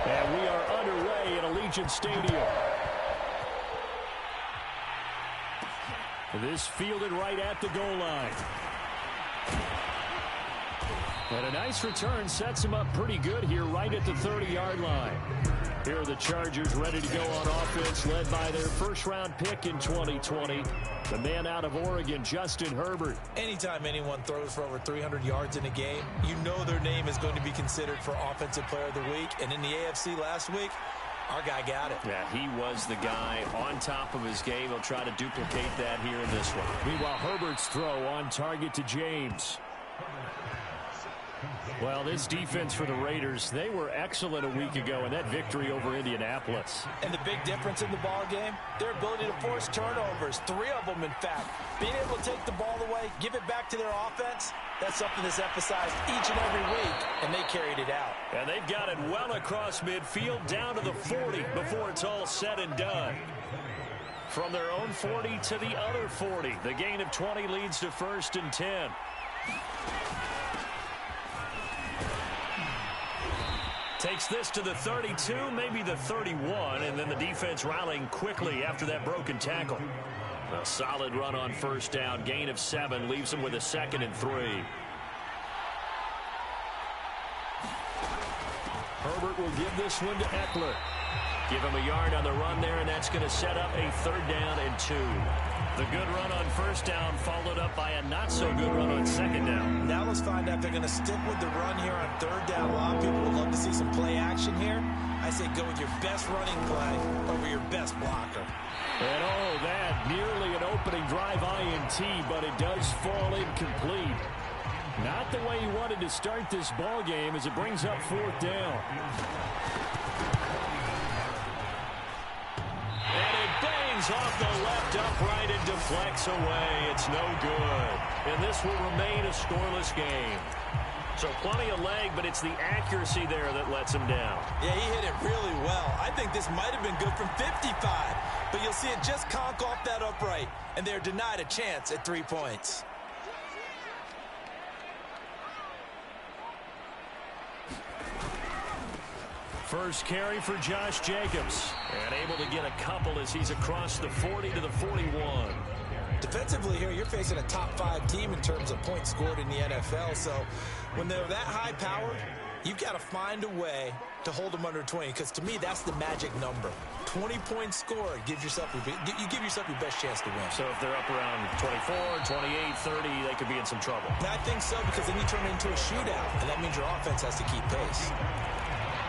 And we are underway at Allegiant Stadium. This fielded right at the goal line. And a nice return sets him up pretty good here right at the 30-yard line. Here are the Chargers ready to go on offense, led by their first-round pick in 2020, the man out of Oregon, Justin Herbert. Anytime anyone throws for over 300 yards in a game, you know their name is going to be considered for Offensive Player of the Week. And in the AFC last week, our guy got it. Yeah, he was the guy on top of his game. He'll try to duplicate that here in this one. Meanwhile, Herbert's throw on target to James. Well, this defense for the Raiders, they were excellent a week ago in that victory over Indianapolis. And the big difference in the ball game, their ability to force turnovers, 3 of them, in fact. Being able to take the ball away, give it back to their offense, that's something that's emphasized each and every week, and they carried it out. And they've got it well across midfield, down to the 40 before it's all said and done. From their own 40 to the other 40, the gain of 20 leads to 1st and 10. Takes this to the 32, maybe the 31, and then the defense rallying quickly after that broken tackle. A solid run on 1st down, gain of 7, leaves them with a 2nd and 3. Herbert will give this one to Eckler. Give him a yard on the run there, and that's going to set up a 3rd down and 2. The good run on 1st down followed up by a not-so-good run on 2nd down. Now let's find out if they're going to stick with the run here on 3rd down. A lot of people would love to see some play action here. I say go with your best running play over your best blocker. And oh, that nearly an opening drive INT, but it does fall incomplete. Not the way he wanted to start this ball game as it brings up 4th down. Off the left upright and deflects away. It's no good. And this will remain a scoreless game. So plenty of leg, but it's the accuracy there that lets him down. Yeah, he hit it really well. I think this might have been good from 55. But you'll see it just conk off that upright. And they're denied a chance at 3 points. First carry for Josh Jacobs. And able to get a couple as he's across the 40 to the 41. Defensively here, you're facing a top 5 team in terms of points scored in the NFL. So when they're that high powered, you've got to find a way to hold them under 20. Because to me, that's the magic number. 20 points scored gives yourself you give yourself your best chance to win. So if they're up around 24, 28, 30, they could be in some trouble. And I think so, because then you turn it into a shootout. And that means your offense has to keep pace.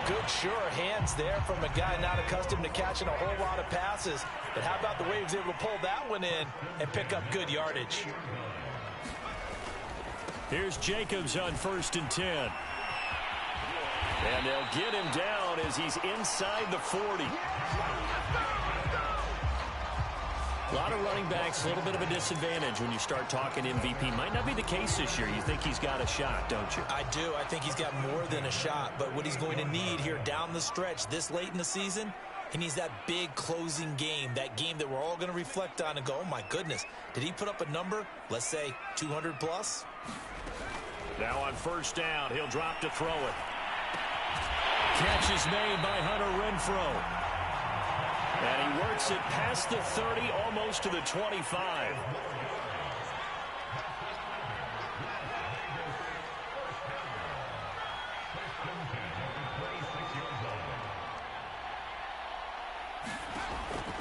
Good, sure hands there from a guy not accustomed to catching a whole lot of passes. But how about the way he was able to pull that one in and pick up good yardage? Here's Jacobs on 1st and 10. And they'll get him down as he's inside the 40. A lot of running backs, a little bit of a disadvantage when you start talking MVP. Might not be the case this year. You think he's got a shot, don't you? I do. I think he's got more than a shot. But what he's going to need here down the stretch this late in the season, he needs that big closing game, that game that we're all going to reflect on and go, oh, my goodness, did he put up a number, let's say 200 plus? Now on 1st down, he'll drop to throw it. Catch is made by Hunter Renfrow. And he works it past the 30, almost to the 25.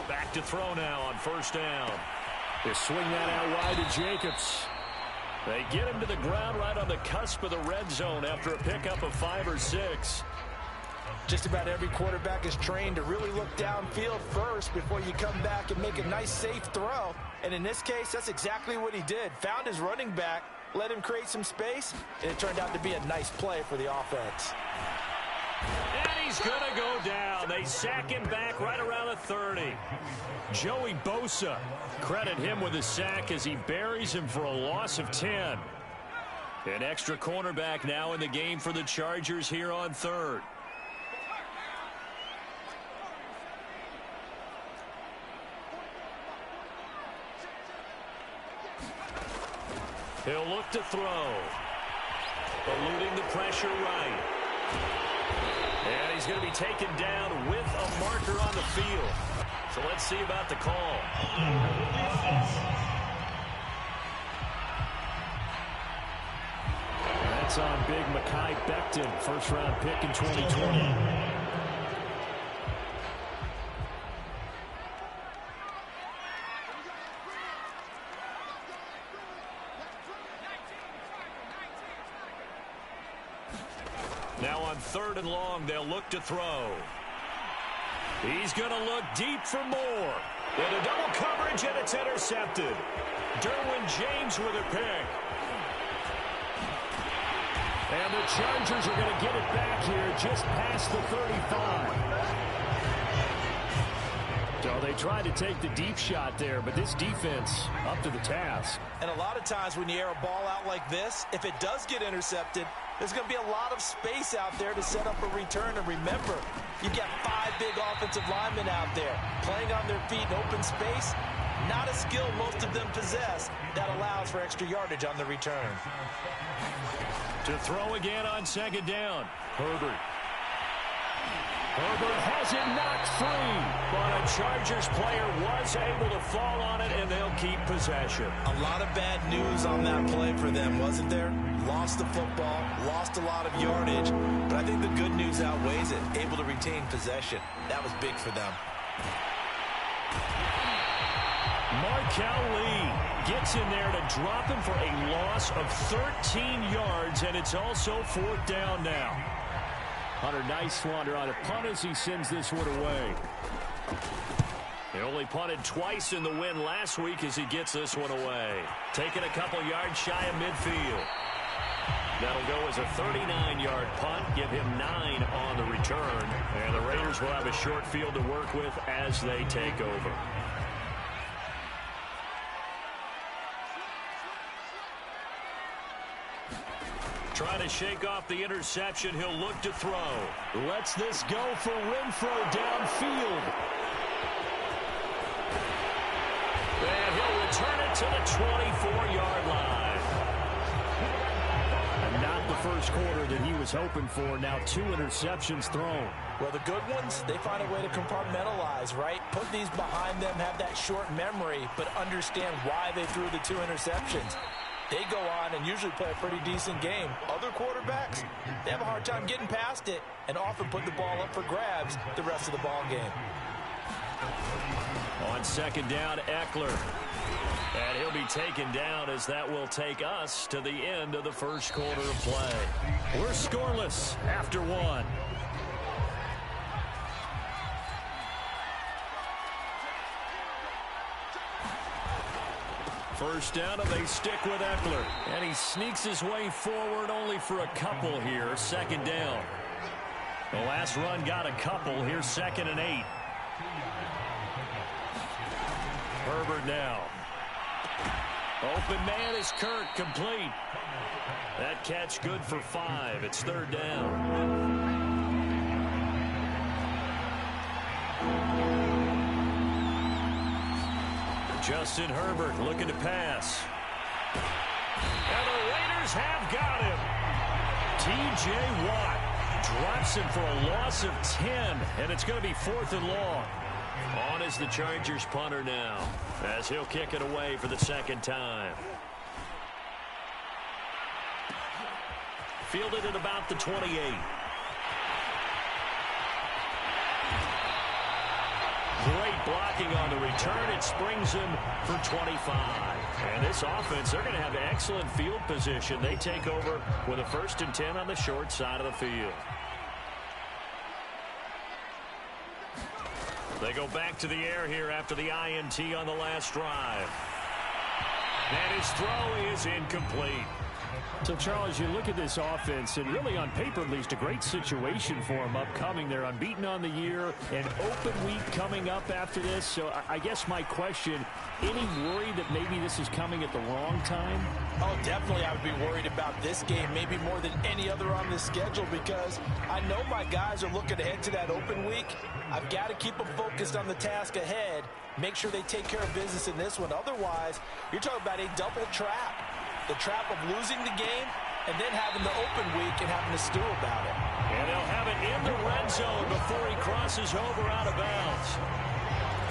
Back to throw now on 1st down. They swing that out wide to Jacobs. They get him to the ground right on the cusp of the red zone after a pickup of 5 or 6. Just about every quarterback is trained to really look downfield first before you come back and make a nice, safe throw. And in this case, that's exactly what he did. Found his running back, let him create some space, and it turned out to be a nice play for the offense. And he's going to go down. They sack him back right around the 30. Joey Bosa, credit him with a sack as he buries him for a loss of 10. An extra cornerback now in the game for the Chargers here on 3rd. He'll look to throw. Eluding the pressure right. And he's he's going to be taken down with a marker on the field. So let's see about the call. That's on big Mekhi Becton, first-round pick in 2020. Now on 3rd and long, they'll look to throw. He's going to look deep for more. With a double coverage, and it's intercepted. Derwin James with a pick. And the Chargers are going to get it back here just past the 35. So they tried to take the deep shot there, but this defense up to the task. And a lot of times when you air a ball out like this, if it does get intercepted, there's going to be a lot of space out there to set up a return. And remember, you've got 5 big offensive linemen out there playing on their feet in open space. Not a skill most of them possess that allows for extra yardage on the return. To throw again on 2nd down. Herbert has it knocked free, but a Chargers player was able to fall on it, and they'll keep possession. A lot of bad news on that play for them, wasn't there? Lost the football, lost a lot of yardage, but I think the good news outweighs it. Able to retain possession. That was big for them. Markel Lee gets in there to drop him for a loss of 13 yards, and it's also 4th down now. Hunter Nicewander on a punt as he sends this one away. He only punted twice in the win last week as he gets this one away. Taking a couple yards shy of midfield. That'll go as a 39-yard punt, give him 9 on the return. And the Raiders will have a short field to work with as they take over. Trying to shake off the interception. He'll look to throw. Lets this go for Renfro downfield. And he'll return it to the 24-yard line. And not the first quarter that he was hoping for. Now 2 interceptions thrown. Well, the good ones, they find a way to compartmentalize, right? Put these behind them, have that short memory, but understand why they threw the 2 interceptions. They go on and usually play a pretty decent game. Other quarterbacks, they have a hard time getting past it and often put the ball up for grabs the rest of the ball game. On 2nd down, Eckler. And he'll be taken down as that will take us to the end of the first quarter of play. We're scoreless after 1. First down, and they stick with Eckler. And he sneaks his way forward only for a couple here. 2nd down. The last run got a couple. Here's 2nd and 8. Herbert now. Open man is Kirk, complete. That catch good for 5. It's 3rd down. Justin Herbert looking to pass. And the Raiders have got him. T.J. Watt drops him for a loss of 10, and it's going to be 4th and long. On is the Chargers punter now, as he'll kick it away for the 2nd time. Fielded at about the 28. Great blocking on the return. It springs him for 25. And this offense, they're going to have excellent field position. They take over with a 1st and 10 on the short side of the field. They go back to the air here after the INT on the last drive. And his throw is incomplete. So, Charles, you look at this offense, and really on paper, at least, a great situation for them upcoming. They're unbeaten on the year, an open week coming up after this. So I guess my question, any worry that maybe this is coming at the wrong time? Oh, definitely I would be worried about this game, maybe more than any other on this schedule, because I know my guys are looking ahead to that open week. I've got to keep them focused on the task ahead, make sure they take care of business in this one. Otherwise, you're talking about a double trap. The trap of losing the game and then having the open week and having to stew about it. And they'll have it in the red zone before he crosses over out of bounds.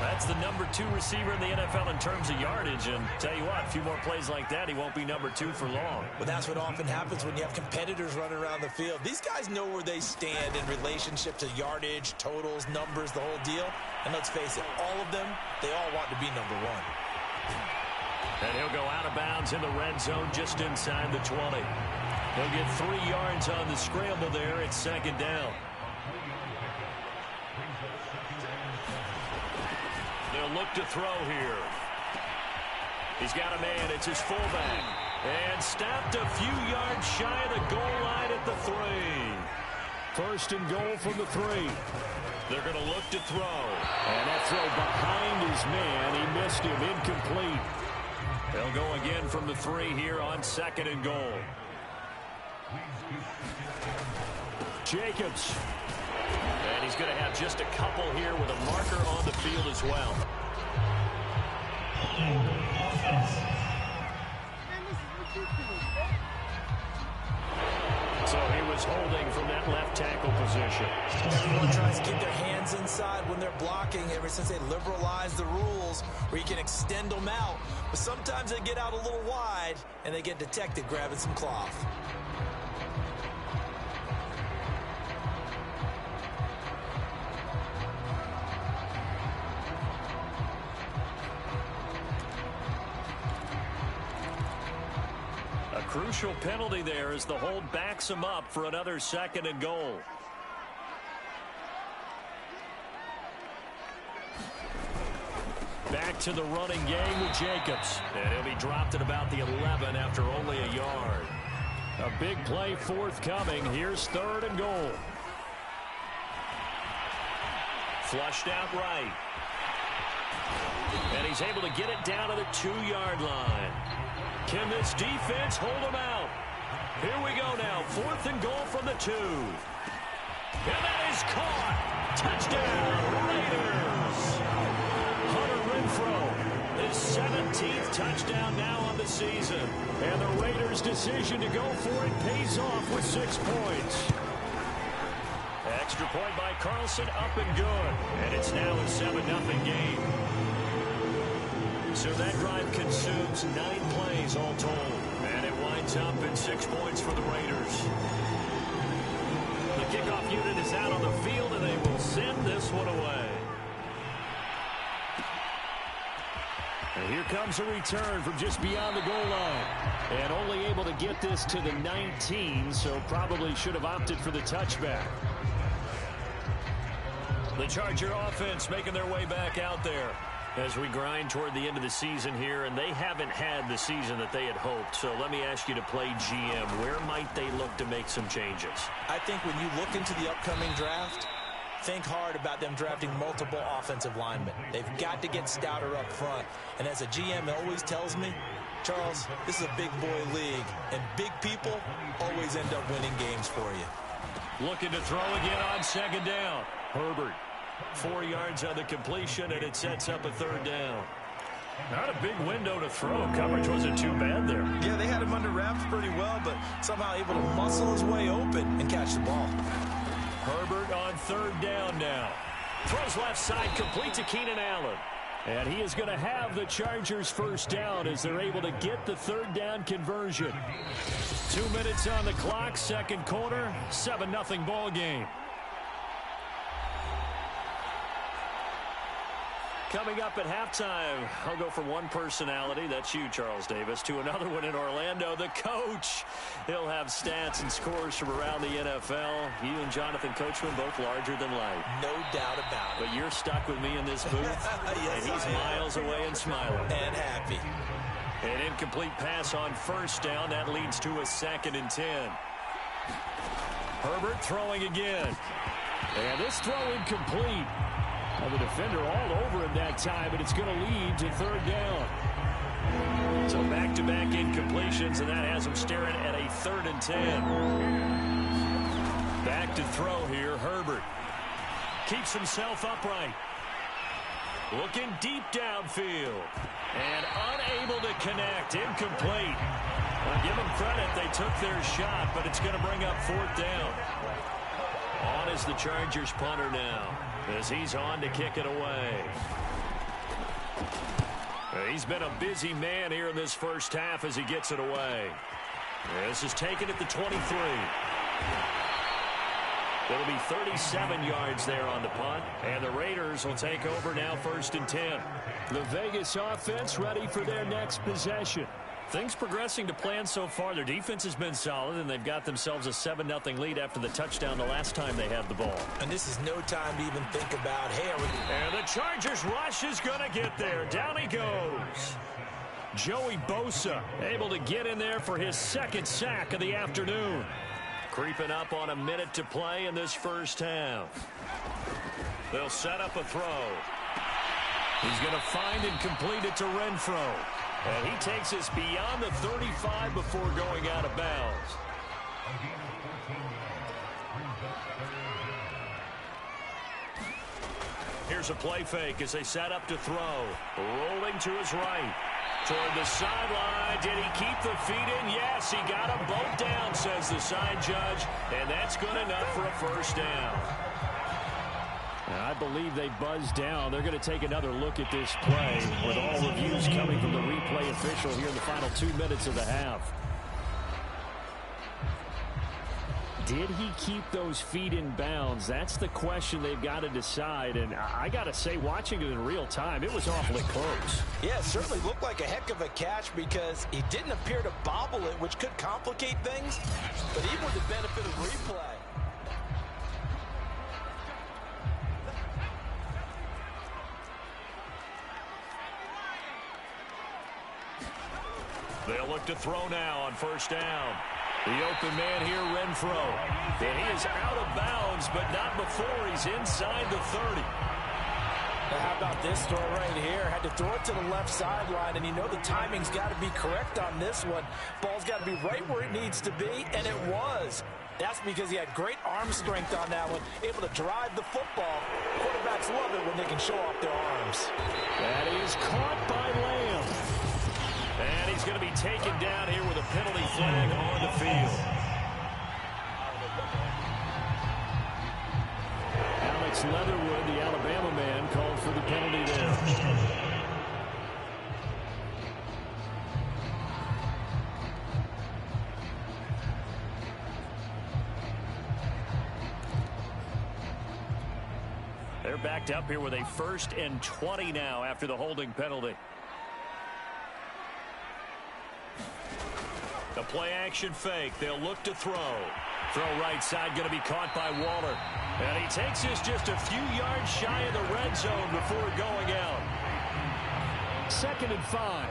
That's the number 2 receiver in the NFL in terms of yardage. And tell you what, a few more plays like that, he won't be number 2 for long. But that's what often happens when you have competitors running around the field. These guys know where they stand in relationship to yardage, totals, numbers, the whole deal. And let's face it, all of them, they all want to be number 1. And he'll go out of bounds in the red zone just inside the 20. He'll get 3 yards on the scramble there. It's second down. They'll look to throw here. He's got a man. It's his fullback. And stopped a few yards shy of the goal line at the 3. First and goal from the 3. They're going to look to throw. And that throw behind his man. He missed him. Incomplete. They'll go again from the 3 here on second and goal. Jacobs. And he's going to have just a couple here with a marker on the field as well. So he was holding from that left tackle position. Everyone tries to keep their hands inside when they're blocking ever since they liberalized the rules where you can extend them out. But sometimes they get out a little wide and they get detected grabbing some cloth. Crucial penalty there as the hold backs him up for another second and goal. Back to the running game with Jacobs. And he'll be dropped at about the 11 after only a yard. A big play forthcoming. Here's third and goal. Flushed out right. And he's able to get it down to the 2-yard line. Can this defense hold him out? Here we go now. Fourth and goal from the 2. And that is caught. Touchdown, Raiders. Hunter Renfrow, his 17th touchdown now on the season. And the Raiders' decision to go for it pays off with 6 points. Extra point by Carlson, up and good. And it's now a 7-0 game. So that drive consumes 9 plays all told. And it winds up in 6 points for the Raiders. The kickoff unit is out on the field, and they will send this one away. And here comes a return from just beyond the goal line. And only able to get this to the 19, so probably should have opted for the touchback. The Charger offense making their way back out there as we grind toward the end of the season here, and they haven't had the season that they had hoped. So let me ask you to play GM. Where might they look to make some changes? I think when you look into the upcoming draft, think hard about them drafting multiple offensive linemen. They've got to get stouter up front. And as a GM always tells me, Charles, this is a big boy league, and big people always end up winning games for you. Looking to throw again on second down. Herbert. 4 yards on the completion, and it sets up a third down. Not a big window to throw. Coverage wasn't too bad there. Yeah, they had him under wraps pretty well, but somehow able to muscle his way open and catch the ball. Herbert on third down now. Throws left side, complete to Keenan Allen. And he is going to have the Chargers first down as they're able to get the third down conversion. 2 minutes on the clock, second quarter, 7-0 ball game. Coming up at halftime, I'll go from one personality, that's you, Charles Davis, to another one in Orlando, the coach. He'll have stats and scores from around the NFL. You and Jonathan Coachman, both larger than life. No doubt about it. But you're stuck with me in this booth, yes, and he's miles away and smiling. And happy. An incomplete pass on first down. That leads to a 2nd and 10. Herbert throwing again. And this throw incomplete. Well, the defender all over him that time, but it's going to lead to third down. So back-to-back incompletions, and that has him staring at a 3rd and 10. Back to throw here, Herbert. Keeps himself upright. Looking deep downfield. And unable to connect. Incomplete. Well, give them credit. They took their shot, but it's going to bring up 4th down. On is the Chargers punter now, as he's on to kick it away. He's been a busy man here in this first half as he gets it away. This is taken at the 23. It'll be 37 yards there on the punt, and the Raiders will take over now 1st and 10. The Vegas offense ready for their next possession. Things progressing to plan so far. Their defense has been solid, and they've got themselves a 7-0 lead after the touchdown the last time they had the ball. And this is no time to even think about, hey, and the Chargers rush is going to get there. Down he goes. Joey Bosa able to get in there for his 2nd sack of the afternoon. Creeping up on a minute to play in this first half. They'll set up a throw. He's going to find and complete it to Renfro. And he takes us beyond the 35 before going out of bounds. Here's a play fake as they set up to throw. Rolling to his right. Toward the sideline. Did he keep the feet in? Yes, he got them both down, says the side judge. And that's good enough for a first down. I believe they buzzed down. They're going to take another look at this play with all reviews coming from the replay official here in the final 2 minutes of the half. Did he keep those feet in bounds? That's the question they've got to decide. And I got to say, watching it in real time, it was awfully close. Yeah, it certainly looked like a heck of a catch because he didn't appear to bobble it, which could complicate things. But even with the benefit of replay. They'll look to throw now on 1st down. The open man here, Renfro. And he is out of bounds, but not before he's inside the 30. Now how about this throw right here? Had to throw it to the left sideline, and you know the timing's got to be correct on this one. Ball's got to be right where it needs to be, and it was. That's because he had great arm strength on that one, able to drive the football. Quarterbacks love it when they can show off their arms. That is caught by Lamb. And he's going to be taken down here with a penalty flag on the field. Alex Leatherwood, the Alabama man, called for the penalty there. They're backed up here with a 1st and 20 now after the holding penalty. The play action fake. They'll look to throw. Throw right side going to be caught by Waller. And he takes this just a few yards shy of the red zone before going out. 2nd and 5.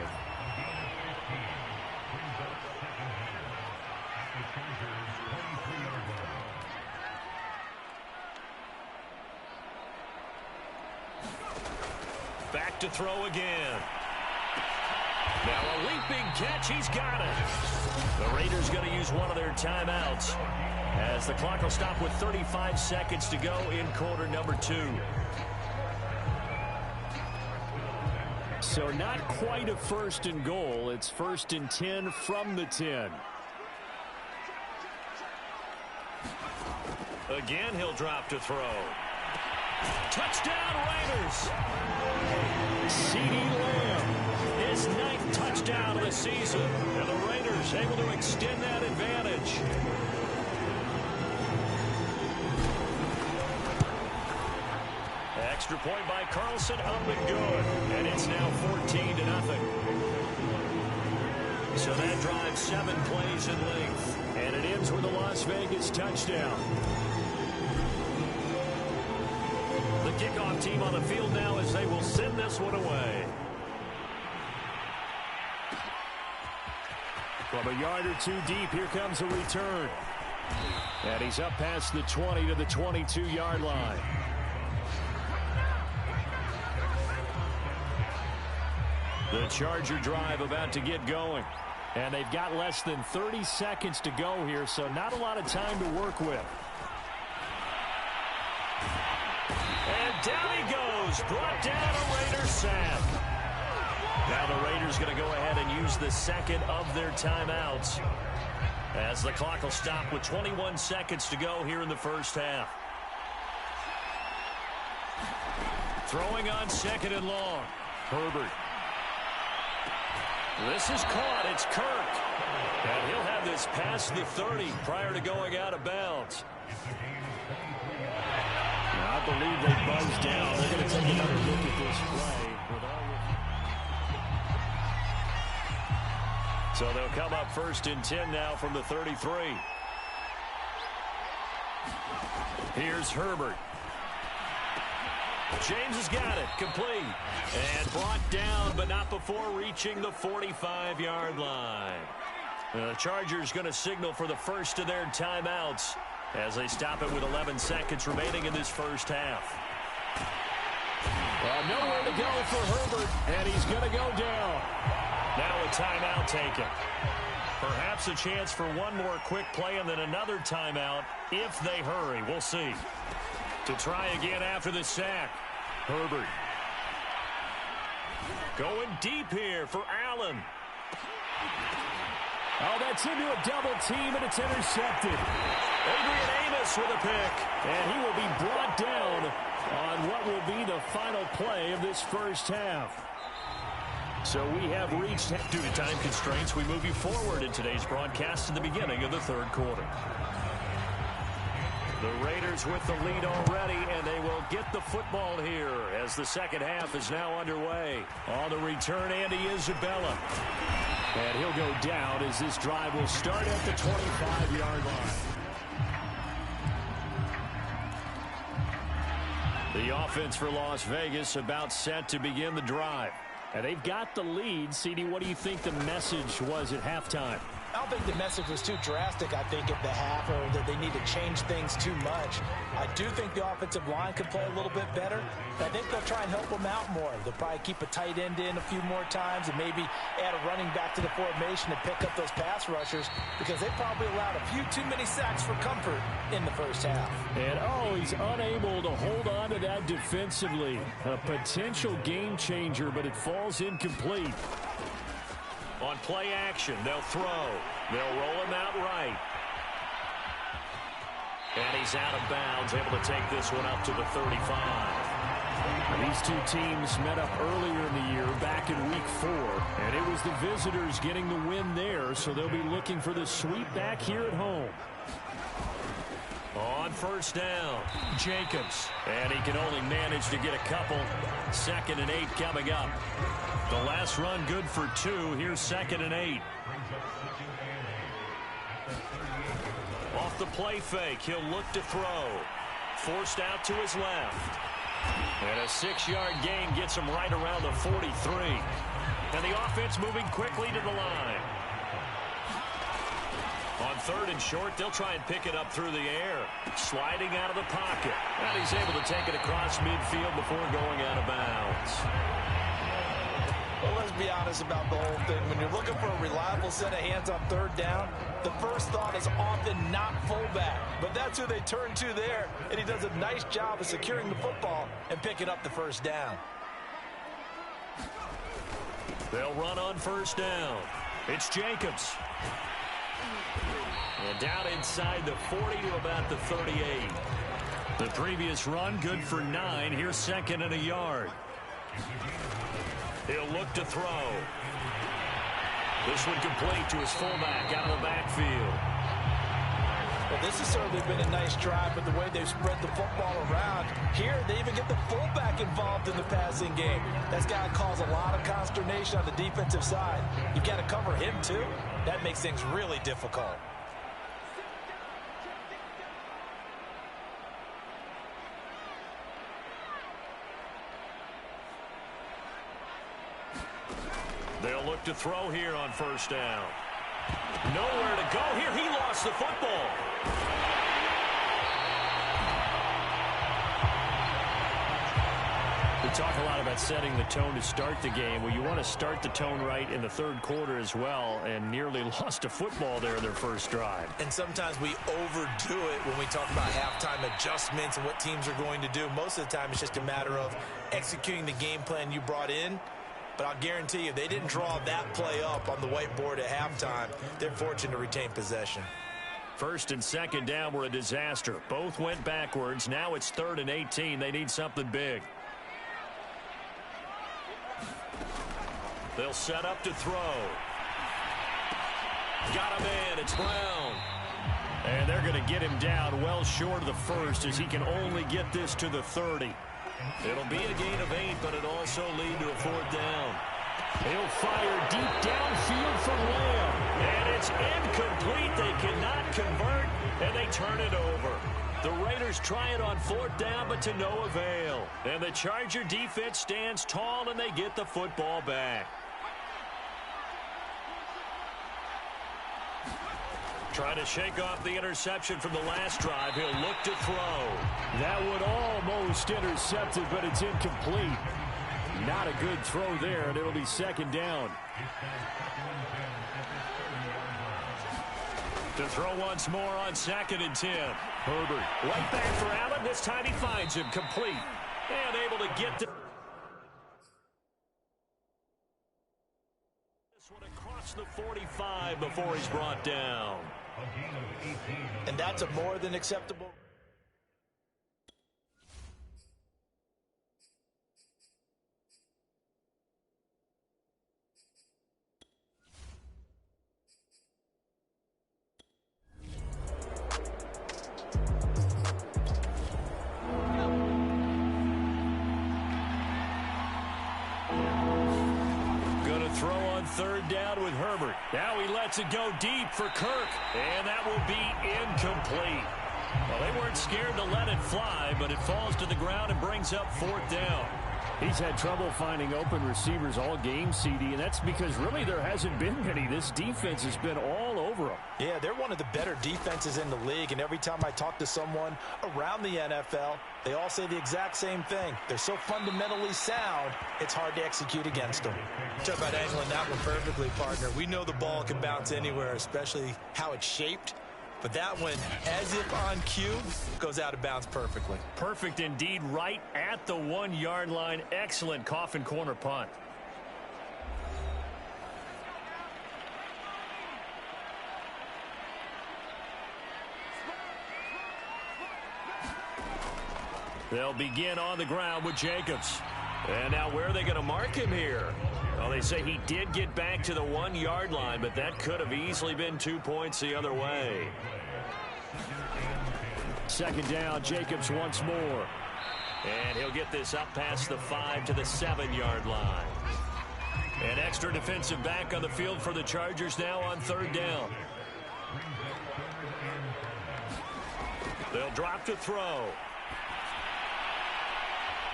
Back to throw again. Now a leaping catch. He's got it. The Raiders going to use one of their timeouts as the clock will stop with 35 seconds to go in quarter number 2. So not quite a 1st and goal. It's 1st and 10 from the 10. Again, he'll drop to throw. Touchdown, Raiders. CeeDee Lamb. His 9th touchdown of the season. And the Raiders able to extend that advantage. Extra point by Carlson, up and good. And it's now 14-0. So that drives 7 plays in length. And it ends with a Las Vegas touchdown. The kickoff team on the field now as they will send this one away. From a yard or 2 deep, here comes a return. And he's up past the 20 to the 22-yard line. The Charger drive about to get going. And they've got less than 30 seconds to go here, so not a lot of time to work with. And down he goes. Brought down a Raider sack. Now the Raiders going to go ahead and use the 2nd of their timeouts as the clock will stop with 21 seconds to go here in the first half. Throwing on second and long. Herbert. This is caught. It's Kirk. And he'll have this past the 30 prior to going out of bounds. I believe they buzzed down. They're going to take another look at this play. So they'll come up 1st and 10 now from the 33. Here's Herbert. James has got it. Complete. And brought down, but not before reaching the 45-yard line. The Chargers going to signal for the first of their timeouts as they stop it with 11 seconds remaining in this first half. Well, nowhere to go for Herbert, and he's going to go down. Now a timeout taken. Perhaps a chance for one more quick play and then another timeout if they hurry. We'll see. To try again after the sack. Herbert. Going deep here for Allen. Oh, that's into a double team, and it's intercepted. Adrian Amos with a pick. And he will be brought down on what will be the final play of this first half. So we have reached... Due to time constraints, we move you forward in today's broadcast to the beginning of the third quarter. The Raiders with the lead already, and they will get the football here as the second half is now underway. On the return, Andy Isabella. And he'll go down as this drive will start at the 25-yard line. The offense for Las Vegas about set to begin the drive. And they've got the lead. CD, what do you think the message was at halftime? I don't think the message was too drastic, I think, at the half, or that they need to change things too much. I do think the offensive line could play a little bit better. I think they'll try and help them out more. They'll probably keep a tight end in a few more times and maybe add a running back to the formation and pick up those pass rushers because they probably allowed a few too many sacks for comfort in the first half. And, he's unable to hold on to that defensively. A potential game changer, but it falls incomplete. On play action, they'll throw. They'll roll him out right. And he's out of bounds, able to take this one up to the 35. These two teams met up earlier in the year, back in week 4. And it was the visitors getting the win there, so they'll be looking for the sweep back here at home. On first down, Jacobs. And he can only manage to get a couple. 2nd and 8 coming up. The last run good for 2. Here's 2nd and 8. Off the play fake, he'll look to throw. Forced out to his left. And a 6-yard gain gets him right around the 43. And the offense moving quickly to the line. On 3rd and short, they'll try and pick it up through the air. Sliding out of the pocket. And he's able to take it across midfield before going out of bounds. Well, let's be honest about the whole thing. When you're looking for a reliable set of hands on 3rd down, the first thought is often not fullback. But that's who they turn to there, and he does a nice job of securing the football and picking up the first down. They'll run on first down. It's Jacobs. And down inside the 40 to about the 38. The previous run good for 9. Here's 2nd and a yard. He'll look to throw. This one complete to his fullback out of the backfield. Well, this has certainly been a nice drive, but the way they've spread the football around. Here, they even get the fullback involved in the passing game. That's got to cause a lot of consternation on the defensive side. You've got to cover him, too. That makes things really difficult. They'll look to throw here on first down. Nowhere to go here. He lost the football. We talk a lot about setting the tone to start the game. Well, you want to start the tone right in the 3rd quarter as well, and nearly lost a football there in their first drive. And sometimes we overdo it when we talk about halftime adjustments and what teams are going to do. Most of the time, it's just a matter of executing the game plan you brought in. But I'll guarantee you, they didn't draw that play up on the whiteboard at halftime. They're fortunate to retain possession. 1st and 2nd down were a disaster. Both went backwards. Now it's 3rd and 18. They need something big. They'll set up to throw. Got him in. It's Brown. And they're going to get him down well short of the first as he can only get this to the 30. It'll be a gain of 8, but it also lead to a 4th down. He'll fire deep downfield for Lamb. And it's incomplete. They cannot convert, and they turn it over. The Raiders try it on 4th down, but to no avail. And the Charger defense stands tall, and they get the football back. Trying to shake off the interception from the last drive. He'll look to throw. That would almost intercept it, but it's incomplete. Not a good throw there, and it'll be 2nd down. To throw once more on 2nd and 10. Herbert right back for Allen. This time he finds him complete. And able to get to this one across the 45 before he's brought down. And that's a more than acceptable. Throw on 3rd down with Herbert. Now he lets it go deep for Kirk. And that will be incomplete. Well, they weren't scared to let it fly, but it falls to the ground and brings up 4th down. He's had trouble finding open receivers all game, CD, and that's because really there hasn't been many. This defense has been all over them. Yeah, they're one of the better defenses in the league, and every time I talk to someone around the NFL, they all say the exact same thing. They're so fundamentally sound, it's hard to execute against them. Talk about angling that one perfectly, partner. We know the ball can bounce anywhere, especially how it's shaped. But that one, as if on cue, goes out of bounds perfectly. Perfect indeed, right at the 1-yard line. Excellent coffin corner punt. They'll begin on the ground with Jacobs. And now where are they going to mark him here? Well, they say he did get back to the 1-yard line, but that could have easily been 2 points the other way. 2nd down, Jacobs once more. And he'll get this up past the 5 to the 7-yard line. An extra defensive back on the field for the Chargers now on 3rd down. They'll drop to throw.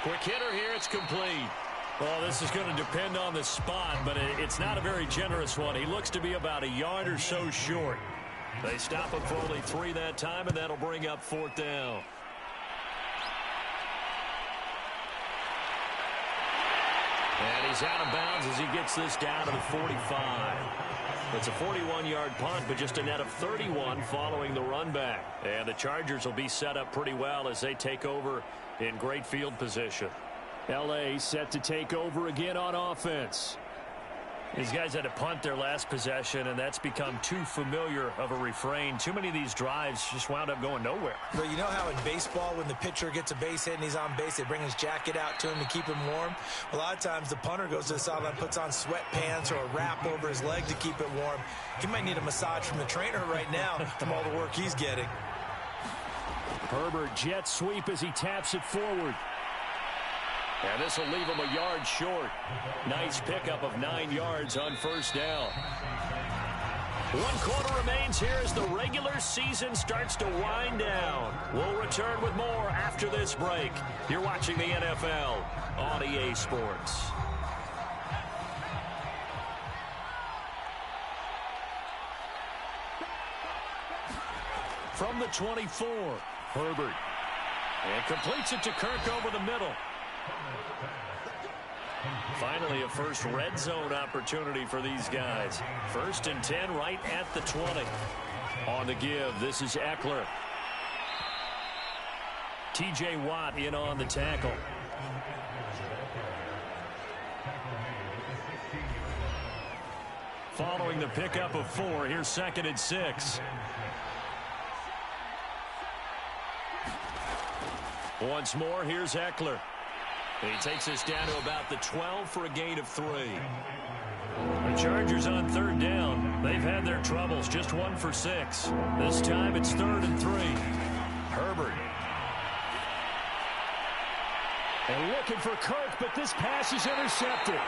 Quick hitter here, it's complete. Well, this is going to depend on the spot, but it's not a very generous one. He looks to be about a yard or so short. They stop him for only 3 that time, and that'll bring up 4th down. And he's out of bounds as he gets this down to the 45. It's a 41-yard punt, but just a net of 31 following the run back. And the Chargers will be set up pretty well as they take over in great field position. L.A. set to take over again on offense. These guys had to punt their last possession, and that's become too familiar of a refrain. Too many of these drives just wound up going nowhere. But you know how in baseball, when the pitcher gets a base hit and he's on base, they bring his jacket out to him to keep him warm? A lot of times the punter goes to the sideline, puts on sweatpants or a wrap over his leg to keep it warm. He might need a massage from the trainer right now from all the work he's getting. Herbert jet sweep as he taps it forward. And this will leave him a yard short. Nice pickup of 9 yards on 1st down. 1 quarter remains here as the regular season starts to wind down. We'll return with more after this break. You're watching the NFL on EA Sports. From the 24, Herbert. And completes it to Kirk over the middle. Finally, a first red zone opportunity for these guys. 1st and 10 right at the 20. On the give, this is Eckler. T.J. Watt in on the tackle. Following the pickup of 4, here's 2nd and 6. Once more, here's Eckler. He takes us down to about the 12 for a gain of 3. The Chargers on third down. They've had their troubles, just 1 for 6. This time it's 3rd and 3. Herbert. And looking for Kirk, but this pass is intercepted.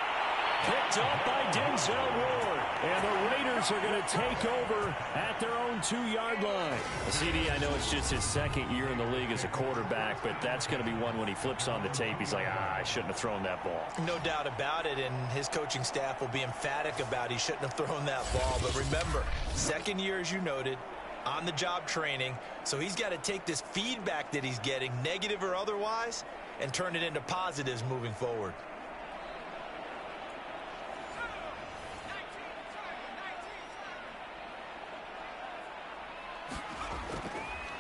Picked up by Denzel Ward. And the Raiders are going to take over at their own 2-yard line. CD, I know it's just his second year in the league as a quarterback, but that's going to be one when he flips on the tape. He's like, I shouldn't have thrown that ball. No doubt about it, and his coaching staff will be emphatic about he shouldn't have thrown that ball. But remember, second year, as you noted, on-the-job training, so he's got to take this feedback that he's getting, negative or otherwise, and turn it into positives moving forward.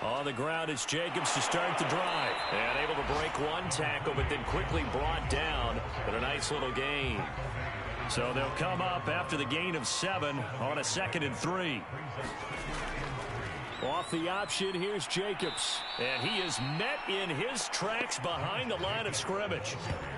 On the ground, it's Jacobs to start the drive. And able to break one tackle, but then quickly brought down. But a nice little gain. So they'll come up after the gain of 7 on a 2nd and 3. Off the option, here's Jacobs. And he is met in his tracks behind the line of scrimmage.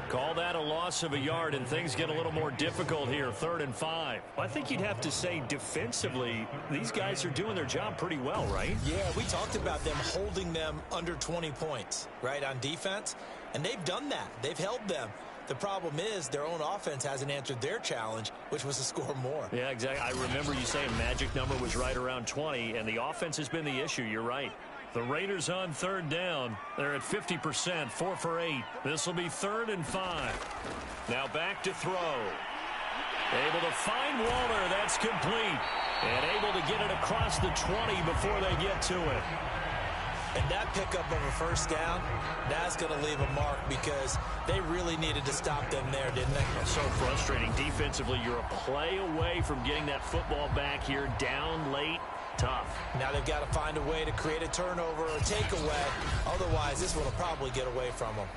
Call that a loss of a yard, and things get a little more difficult here, 3rd and 5. I think you'd have to say defensively, these guys are doing their job pretty well, right? Yeah, we talked about them holding them under 20 points, right, on defense. And they've done that. They've held them. The problem is their own offense hasn't answered their challenge, which was to score more. Yeah, exactly. I remember you saying magic number was right around 20, and the offense has been the issue. You're right. The Raiders on third down. They're at 50%, 4 for 8. This will be 3rd and 5. Now back to throw. Able to find Waller. That's complete. And able to get it across the 20 before they get to it. And that pickup of a first down, that's going to leave a mark because they really needed to stop them there, didn't they? So frustrating. Defensively, you're a play away from getting that football back here, down late. Tough. Now they've got to find a way to create a turnover or takeaway. Otherwise, this one will probably get away from them.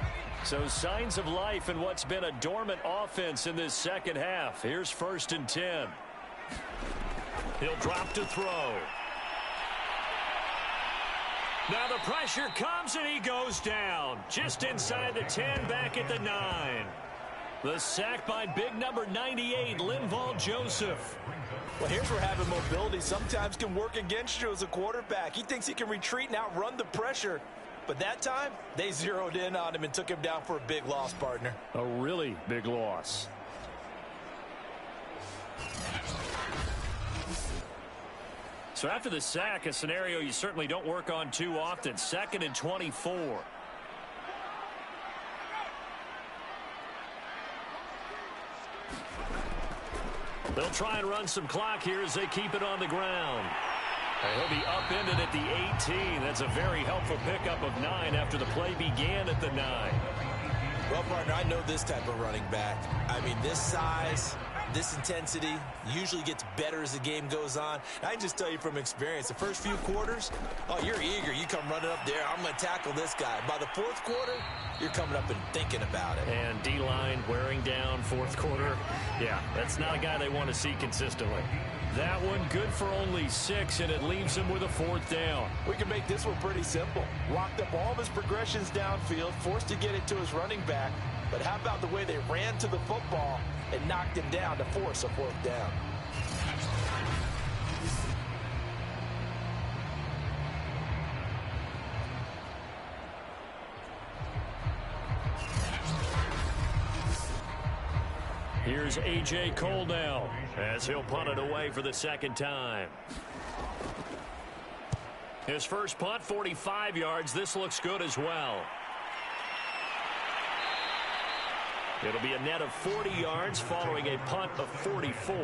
So signs of life in what's been a dormant offense in this second half. Here's 1st and 10. He'll drop to throw. Now the pressure comes and he goes down. Just inside the 10, back at the 9. The sack by big number 98, Linval Joseph. Well, here's where having mobility sometimes can work against you as a quarterback. He thinks he can retreat and outrun the pressure. But that time, they zeroed in on him and took him down for a big loss, partner. A really big loss. So after the sack, a scenario you certainly don't work on too often. 2nd and 24. They'll try and run some clock here as they keep it on the ground. And he'll be upended at the 18. That's a very helpful pickup of 9 after the play began at the 9. Well, partner, I know this type of running back. I mean, this size, this intensity usually gets better as the game goes on. I can just tell you from experience, the first few quarters, oh, you're eager. You come running up there, I'm going to tackle this guy. By the 4th quarter, you're coming up and thinking about it. And D-line wearing down 4th quarter. Yeah, that's not a guy they want to see consistently. That one good for only 6, and it leaves him with a 4th down. We can make this one pretty simple. Locked up all of his progressions downfield, forced to get it to his running back. But how about the way they ran to the football and knocked him down to force a 4th down? Here's A.J. Cole now as he'll punt it away for the 2nd time. His first punt, 45 yards. This looks good as well. It'll be a net of 40 yards following a punt of 44.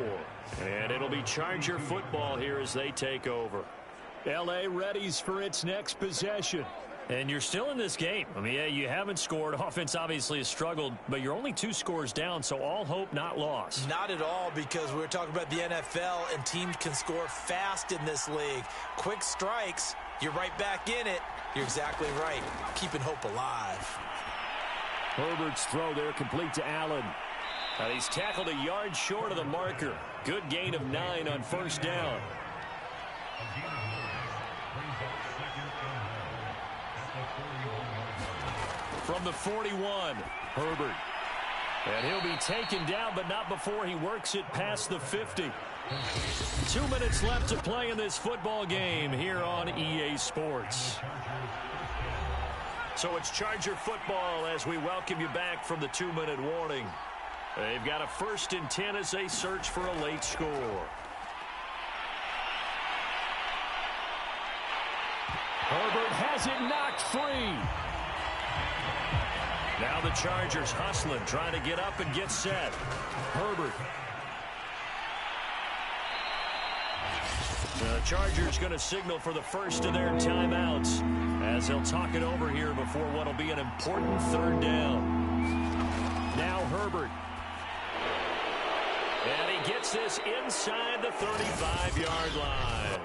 And it'll be Charger football here as they take over. L.A. readies for its next possession. And you're still in this game. I mean, yeah, you haven't scored. Offense obviously has struggled, but you're only 2 scores down, so all hope not lost. Not at all, because we're talking about the NFL, and teams can score fast in this league. Quick strikes, you're right back in it. You're exactly right. Keeping hope alive. Herbert's throw there complete to Allen. He's tackled a yard short of the marker. Good gain of 9 on 1st down. From the 41, Herbert. And he'll be taken down, but not before he works it past the 50. 2 minutes left to play in this football game here on EA Sports. So it's Charger football as we welcome you back from the 2-minute warning. They've got a 1st and 10 as they search for a late score. Herbert has it knocked free. Now the Chargers hustling, trying to get up and get set. Herbert. The Chargers going to signal for the first of their timeouts as they'll talk it over here before what will be an important 3rd down. Now Herbert. And he gets this inside the 35-yard line.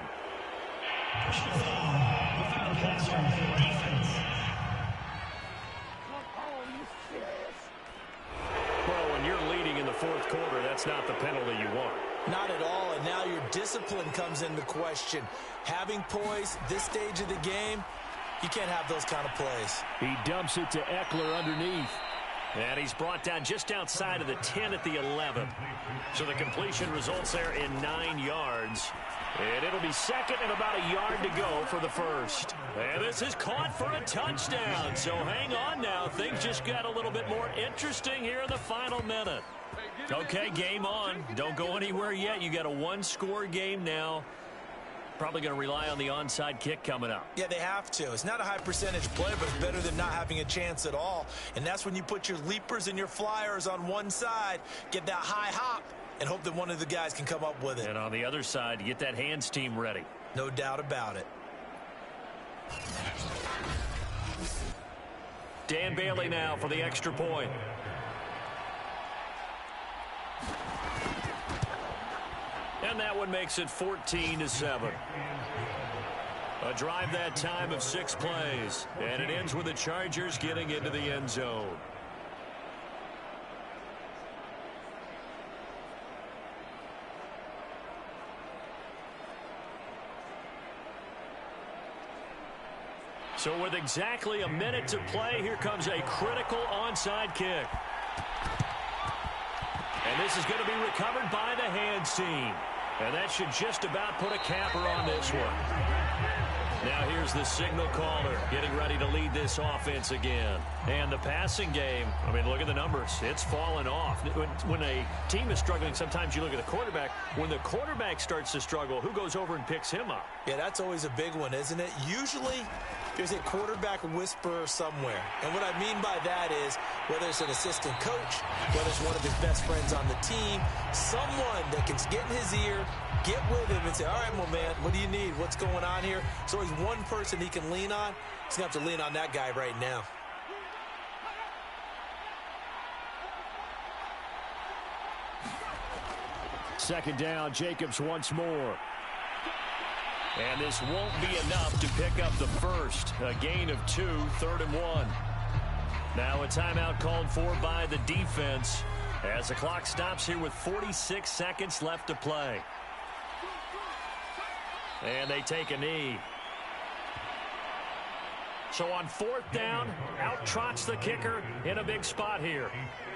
Well, when you're leading in the 4th quarter, that's not the penalty you want. Not at all, and now your discipline comes into question. Having poise this stage of the game, you can't have those kind of plays. He dumps it to Eckler underneath. And he's brought down just outside of the 10 at the 11. So the completion results there in 9 yards. And it'll be 2nd and about a yard to go for the 1st. And this is caught for a touchdown. So hang on now. Things just got a little bit more interesting here in the final minute. Okay, game on. Don't go anywhere yet. You got a 1-score game now. Probably going to rely on the onside kick coming up. Yeah, they have to. It's not a high percentage play, but it's better than not having a chance at all. And that's when you put your leapers and your flyers on one side, get that high hop, and hope that one of the guys can come up with it. And on the other side, get that hands team ready. No doubt about it. Dan Bailey now for the extra point. And that one makes it 14-7. A drive that time of 6 plays. And it ends with the Chargers getting into the end zone. So with exactly a minute to play, here comes a critical onside kick. And this is going to be recovered by the hands team. And that should just about put a capper on this one. Now here's the signal caller getting ready to lead this offense again. And the passing game, I mean, look at the numbers. It's fallen off. When a team is struggling, sometimes you look at the quarterback. When the quarterback starts to struggle, who goes over and picks him up? Yeah, that's always a big one, isn't it? Usually, there's a quarterback whisperer somewhere. And what I mean by that is, whether it's an assistant coach, whether it's one of his best friends on the team, someone that can get in his ear, get with him and say, all right, well, man, what do you need? What's going on here? There's always one person he can lean on. He's going to have to lean on that guy right now. Second down, Jacobs once more. And this won't be enough to pick up the first. A gain of 2, 3rd and 1. Now a timeout called for by the defense as the clock stops here with 46 seconds left to play. And they take a knee. So on 4th down, out trots the kicker in a big spot here.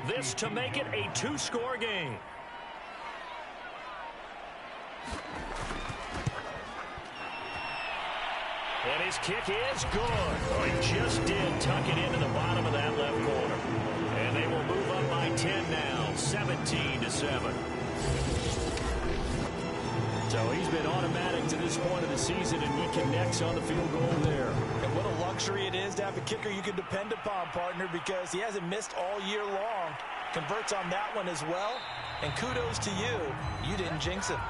This to make it a 2-score game. And his kick is good. Oh, he just did tuck it into the bottom of that left corner. And they will move up by 10 now, 17-7. So he's been automatic to this point of the season, and he connects on the field goal there. And what a luxury it is to have a kicker you can depend upon, partner, because he hasn't missed all year long. Converts on that one as well. And kudos to you. You didn't jinx him.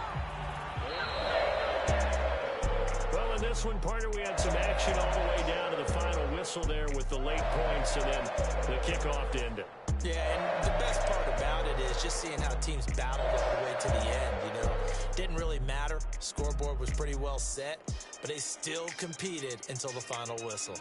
Well, in this one, partner, we had some action all the way down to the final whistle there with the late points and then the kickoff to end it. Yeah, and the best part about it is just seeing how teams battled all the way to the end, you know. Didn't really matter. Scoreboard was pretty well set, but they still competed until the final whistle.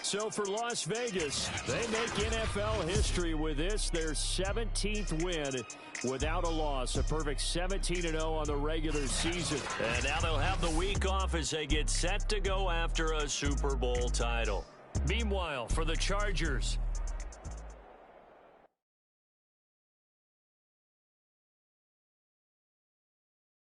So for Las Vegas, they make NFL history with this, their 17th win without a loss. A perfect 17-0 on the regular season. And now they'll have the week off as they get set to go after a Super Bowl title. Meanwhile, for the Chargers,